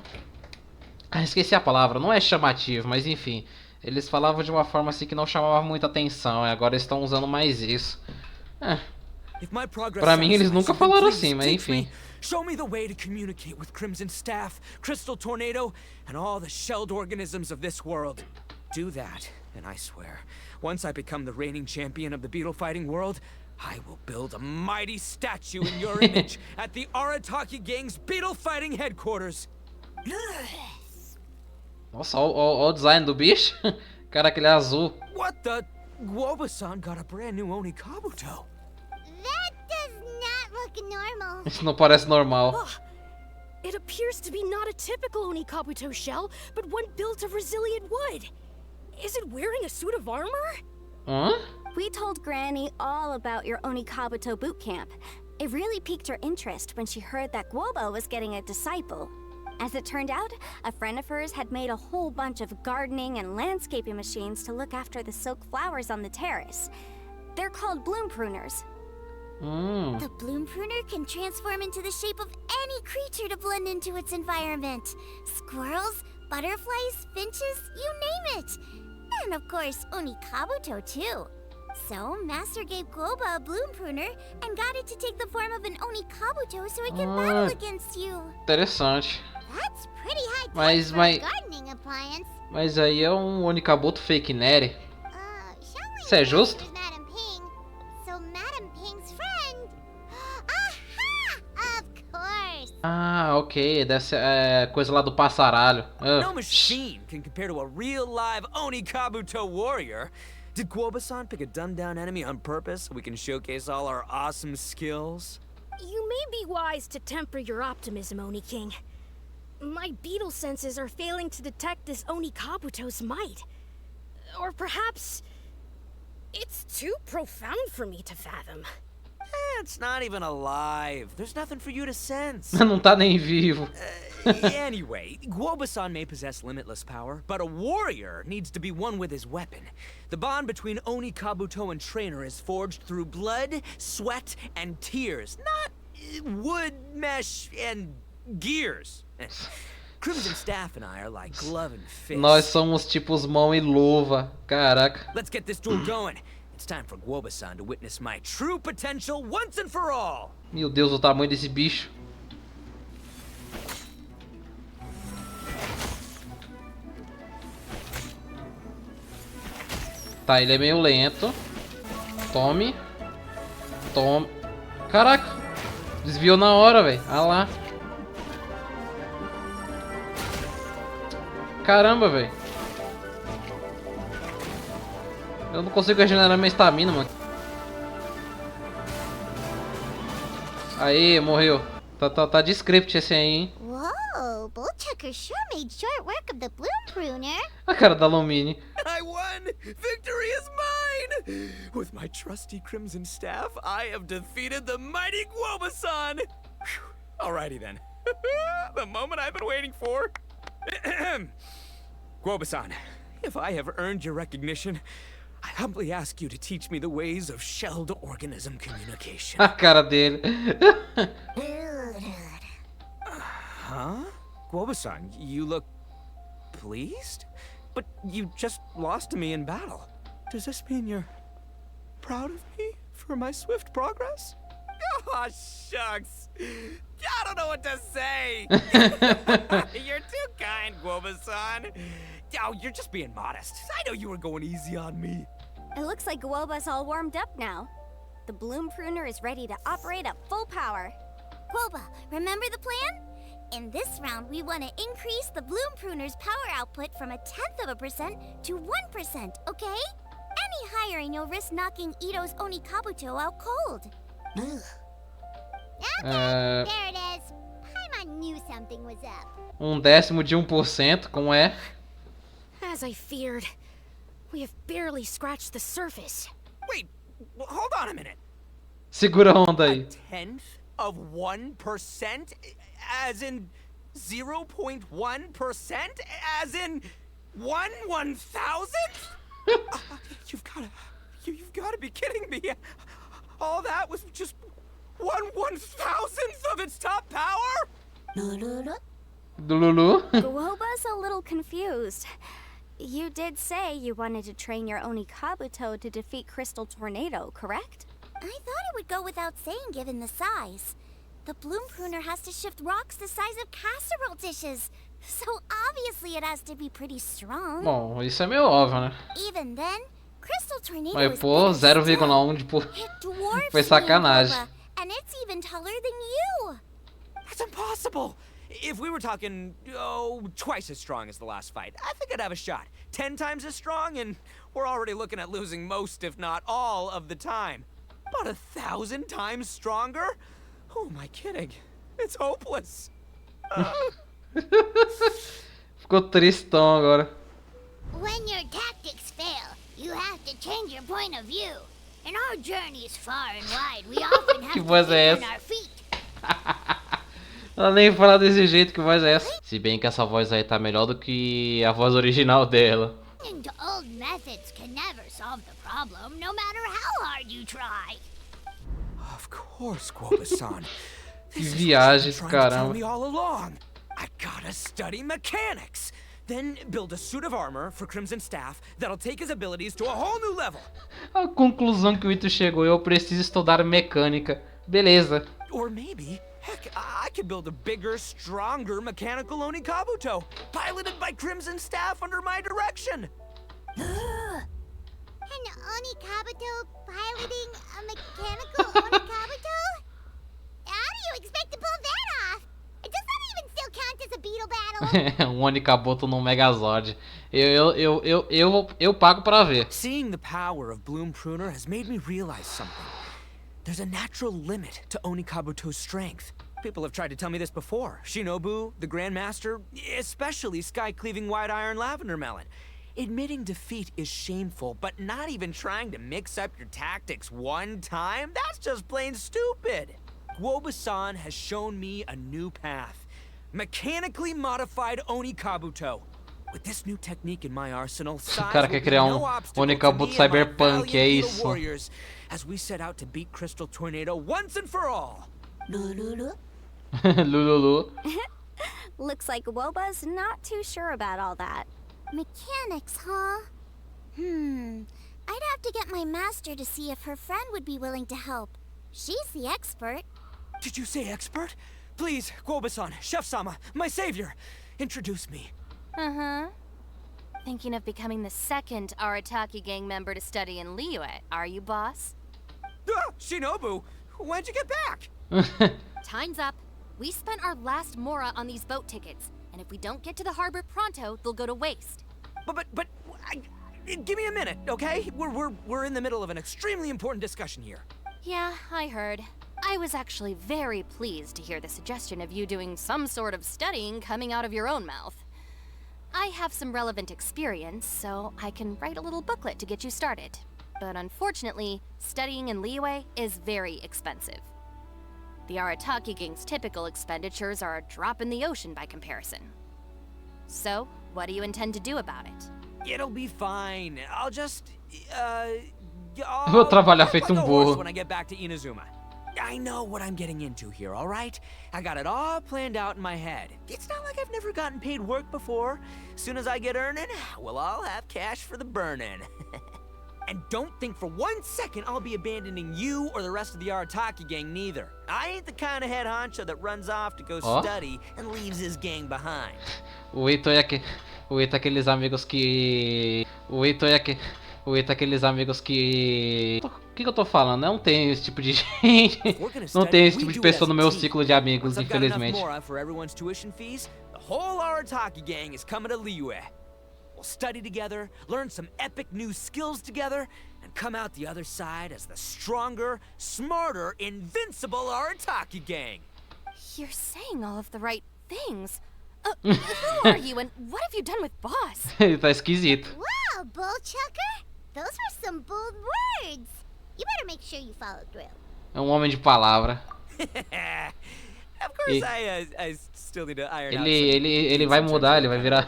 esqueci a palavra, não é chamativo, mas enfim, eles falavam de uma forma assim que não chamava muita atenção, e agora estão usando mais isso. Pra mim eles nunca falaram assim, mas enfim. Show me the way to communicate with Crimson Staff, Crystal Tornado, and all the shelled organisms of this world. Do that, and I swear, once I become the reigning champion of the beetle fighting world, I will build a mighty statue in your image at the Arataki Gang's beetle fighting headquarters. Nossa, olha o design do bicho. Caraca, ele é azul. What the? Woba-san got a brand new Oni Kabuto. That does not look normal. Isso não parece normal. It appears to be not a typical Oni Kabuto shell, but one built of resilient wood. Is it wearing a suit of armor? Huh? We told Granny all about your Oni Kabuto boot camp. It really piqued her interest when she heard that Guoba was getting a disciple. As it turned out, a friend of hers had made a whole bunch of gardening and landscaping machines to look after the silk flowers on the terrace. They're called bloom pruners. The bloom pruner can transform into the shape of any creature to blend into its environment. Squirrels, butterflies, finches, you name it. And of course, Onikabuto too. So, Master gave Globa a bloom pruner and got it to take the form of an Onikabuto so it can battle against you. Interessante. That's pretty high tech for a gardening appliance. Mas aí é um Onikabuto fake nere. Isso é justo? Madam Ping. So Madam Ping's friend. Aha! Of course. Ah, ok. Deve ser coisa lá do passaralho. No machine can compare to a real live Onikabuto warrior. Did Guoba-san pick a dumbed-down enemy on purpose so we can showcase all our awesome skills? You may be wise to temper your optimism, Oni King. My beetle senses are failing to detect this Onikabuto's might. Or perhaps it's too profound for me to fathom. It's not even alive. There's nothing for you to sense. Não tá nem vivo. Anyway, Guoba-san may possess limitless power, but a warrior needs to be one with his weapon. The bond between Onikabuto and trainer is forged through blood, sweat, and tears, not wood, mesh, and gears. Crimson Staff and I are like glove and fist. Nós somos tipos mão e luva. Caraca. Let's get this duel going. It's time for Guoba-san to witness my true potential once and for all. Meu Deus, o tamanho desse bicho. Tá, ele é meio lento. Tome. Tome. Caraca. Desviou na hora, velho. Ah lá. Caramba, velho. Eu não consigo regenerar minha estamina, mano. Aí, morreu. Tá de script esse aí, hein? Whoa, Bullchucker sure made short work of the bloom pruner. A cara da Lumine. I won! Victory is mine! With my trusty Crimson Staff, I have defeated the mighty Guoba-san! Alrighty then. The moment I've been waiting for. Guoba-san, if I have earned your recognition, I humbly ask you to teach me the ways of shelled organism communication. A cara dele. Huh? Guoba-san, you look pleased? But you just lost to me in battle. Does this mean you're proud of me for my swift progress? Oh, shucks. I don't know what to say. You're too kind, Guoba-san. Oh, you're just being modest. I know you were going easy on me. It looks like Guoba's all warmed up now. The bloom pruner is ready to operate at full power. Guoba, remember the plan? In this round, we want to increase the bloom pruner's power output from 0.1% to 1%, okay? Any higher and you'll risk knocking Itto's Onikabuto out cold. Okay, there it is. Paimon knew something was up. 1/10 de 1%, como é? As I feared, we have barely scratched the surface. Wait, hold on a minute. Segura a onda aí. 1/10 of 1%? As in 0.1%? As in 1/1000th? You've gotta be kidding me. All that was just 1/1000th of its top power? Lulu? Guoba's a little confused. You did say you wanted to train your Onikabuto to defeat Crystal Tornado, correct? I thought it would go without saying given the size. The bloom pruner has to shift rocks the size of casserole dishes. So obviously it has to be pretty strong. Bom, isso é meio óbvio, né? Even then, Crystal Tornado Mas pô, 0,1 tipo, foi sacanagem. And it's even taller than you. That's impossible. If we were talking, twice as strong as the last fight, I think I'd have a shot. 10 times as strong, and we're already looking at losing most, if not all, of the time. But 1,000 times stronger? Who am I kidding? It's hopeless. Ficou tristão agora. When your tactics fail, you have to change your point of view. In our journeys far and wide, we often have to think on our feet. Ela nem fala desse jeito, que voz é essa? Se bem que essa voz aí tá melhor do que a voz original dela. To old methods can never solve the problem, no matter how hard you try. Of course, Guoba-san. Que viagens, caramba. Me all along. I gotta study mechanics. Then build a suit of armor for Crimson Staff that'll take his abilities to a whole new level. A conclusão que o Itto chegou, eu preciso estudar mecânica. Beleza. Or maybe, heck, I could build a bigger, stronger mechanical Oni Kabuto, piloted by Crimson Staff under my direction. An Oni Kabuto piloting a mechanical Oni Kabuto? How do you expect to pull that off? Does that even still count as a beetle battle? Um Oni Kabuto no Megazord. Eu pago pra ver. Seeing the power of Bloom Pruner has made me realize something. There's a natural limit to Oni Kabuto's strength. People have tried to tell me this before. Shinobu, the Grandmaster, especially Sky-Cleaving White Iron Lavender Melon. Admitting defeat is shameful, but not even trying to mix up your tactics one time? That's just plain stupid. Guoba-san has shown me a new path. Mechanically modified Oni Kabuto. With this new technique in my arsenal, O cara quer criar Oni Kabuto Cyberpunk, é isso. As we set out to beat Crystal Tornado once and for all. Lululu. Lululu. Looks like Woba's not too sure about all that. Mechanics, huh? I'd have to get my master to see if her friend would be willing to help. She's the expert. Did you say expert? Please, Guoba-san, Chef-sama, my savior, introduce me. Thinking of becoming the second Arataki gang member to study in liyue, are you, boss? Shinobu, when'd you get back? Time's up. We spent our last mora on these boat tickets, and if we don't get to the harbor pronto, they'll go to waste. But give me a minute, okay? We're in the middle of an extremely important discussion here. Yeah, I heard. I was actually very pleased to hear the suggestion of you doing some sort of studying coming out of your own mouth. I have some relevant experience, so I can write a little booklet to get you started. But unfortunately, studying in liyue is very expensive. The Arataki gang's typical expenditures are a drop in the ocean by comparison. So, what do you intend to do about it? It'll be fine. I'll just, Vou trabalhar feito burro. When I get back to Inazuma. I know what I'm getting into here, all right? I got it all planned out in my head. It's not like I've never gotten paid work before. As soon as I get earning, we'll all have cash for the burning. And don't think for 1 second I'll be abandoning you or the rest of the Arataki gang neither. I ain't the kind of head honcho that runs off to go study and leaves his gang behind. O Itto é aqueles amigos que... O Itto é aqueles amigos que... O que eu tô falando? Não tem esse tipo de gente. Não tem esse tipo de pessoa no meu ciclo de amigos, infelizmente. The whole Arataki gang is coming to liyue. We'll study together, learn some epic new skills together, and come out the other side as the stronger, smarter, invincible Arataki gang. You're saying all of the right things. Who are you and what have you done with boss? Ele tá esquisito. Wow, Bullchucker! Those were some bold words. You better make sure you follow through. É homem de palavra. Of course, I still need to iron out ele vai mudar, ele vai virar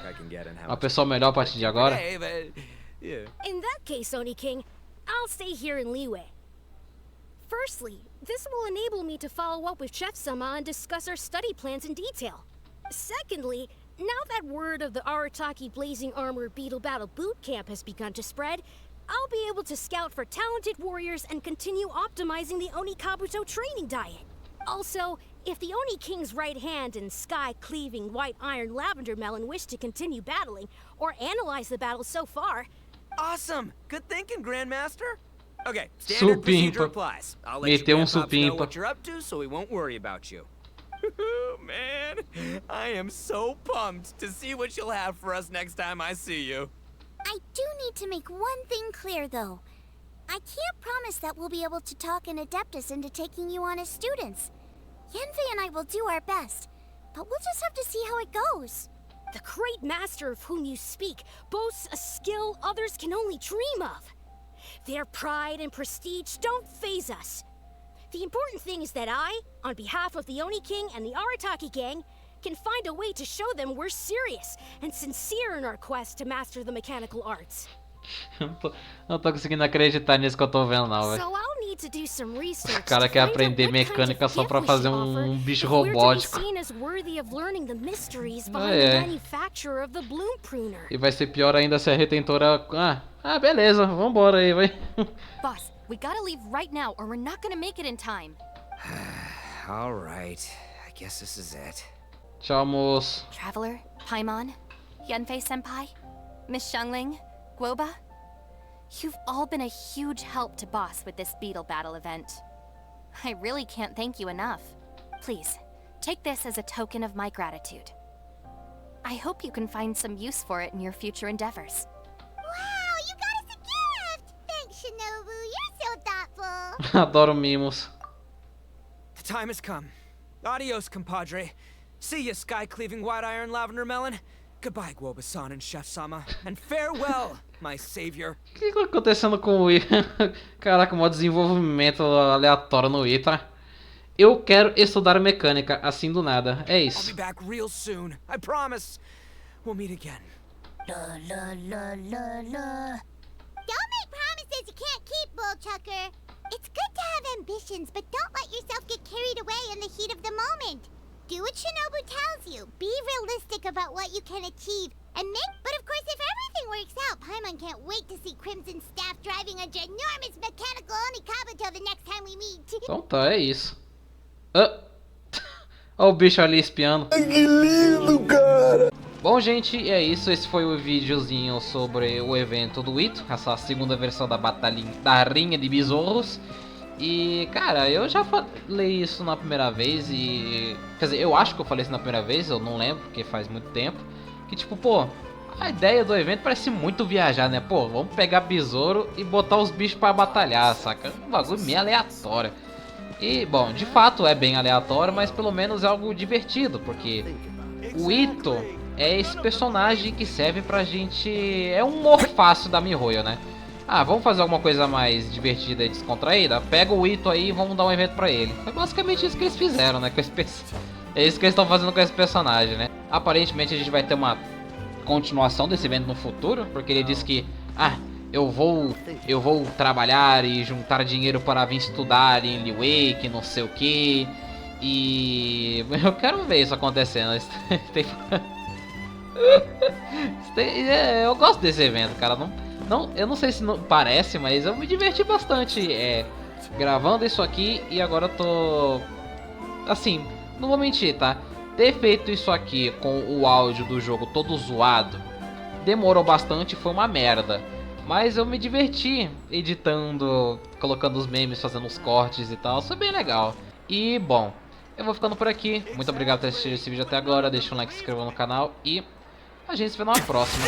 uma pessoa melhor a partir de agora. In that case, Oni King, I'll stay here in liyue. Firstly, this will enable me to follow up with Chef-sama and discuss our study plans in detail. Secondly, now that word of the Arataki Blazing Armor Beetle Battle Boot Camp has begun to spread, I'll be able to scout for talented warriors and continue optimizing the Oni Kabuto training diet. Also, if the Oni King's right hand and sky-cleaving white iron lavender melon wish to continue battling, or analyze the battle so far... Awesome! Good thinking, Grandmaster! Okay, standard procedure applies. I'll let you Grandpops know what you're up to, so we won't worry about you. Man, I am so pumped to see what you'll have for us next time I see you. I do need to make one thing clear, though. I can't promise that we'll be able to talk an Adeptus into taking you on as students. Yenvei and I will do our best, but we'll just have to see how it goes. The great master of whom you speak boasts a skill others can only dream of. Their pride and prestige don't faze us. The important thing is that I, on behalf of the Oni King and the Arataki gang, can find a way to show them we're serious and sincere in our quest to master the mechanical arts. Não tô conseguindo acreditar nisso que eu tô vendo não, velho. O cara quer aprender mecânica só pra fazer um bicho robótico. E vai ser pior ainda se a retentora... Ah, beleza, vambora aí, vai. Boss, we gotta leave right now or we're not gonna make it in time. All right, I guess this is it. Tchau, moço. Traveler, Paimon, Yanfei-senpai, Miss Xiangling, Guoba, you've all been a huge help to Boss with this beetle battle event. I really can't thank you enough. Please, take this as a token of my gratitude. I hope you can find some use for it in your future endeavors. Wow, you got us a gift! Thanks, Shinobu, you're so thoughtful. Adoro mimos. The time has come. Adios, compadre. See ya, sky-cleaving white-iron lavender melon. Goodbye, Guoba-san and Chef-sama. And farewell, my savior. O que tá acontecendo com o Ita? Caraca, mó desenvolvimento aleatório no Ita. Eu quero estudar mecânica, assim do nada. É isso. I'll be back real soon. I promise. We'll meet again. Don't make promises you can't keep, Bullchucker. It's good to have ambitions, but don't let yourself get carried away in the heat of the moment. Do what Shinobu tells you. Be realistic about what you can achieve. But of course, if everything works out, Paimon can't wait to see Crimson Staff driving a ginormous mechanical Onikabuto the next time we meet. Então tá, é isso. Olha o bicho ali espiando. Que lindo, cara! Bom, gente, é isso. Esse foi o videozinho sobre o evento do ITTO. Essa segunda versão da batalha da Rinha de Besouros. E, cara, eu já falei isso na primeira vez e... Quer dizer, eu acho que eu falei isso na primeira vez, eu não lembro, porque faz muito tempo. Que, tipo, pô, a ideia do evento parece muito viajar, né? Pô, vamos pegar besouro e botar os bichos pra batalhar, saca? Um bagulho meio aleatório. E, bom, de fato é bem aleatório, mas pelo menos é algo divertido, porque o ITTO é esse personagem que serve pra gente... É um morfácio da MiHoYo, né? Ah, vamos fazer alguma coisa mais divertida e descontraída? Pega o ITTO aí e vamos dar um evento pra ele. É basicamente isso que eles fizeram, né? Com esse É isso que eles estão fazendo com esse personagem, né? Aparentemente a gente vai ter uma continuação desse evento no futuro, porque ele disse que... Ah, eu vou trabalhar e juntar dinheiro para vir estudar em liyue, que não sei o que. E... eu quero ver isso acontecendo. Eu gosto desse evento, cara. Eu não sei se não parece, mas eu me diverti bastante gravando isso aqui. E agora eu tô... Assim, não vou mentir, tá? Ter feito isso aqui com o áudio do jogo todo zoado demorou bastante, foi uma merda. Mas eu me diverti editando, colocando os memes, fazendo os cortes e tal. Foi bem legal. E, bom, eu vou ficando por aqui. Muito obrigado por ter assistido esse vídeo até agora. Deixa um like, se inscreva no canal e a gente se vê numa próxima.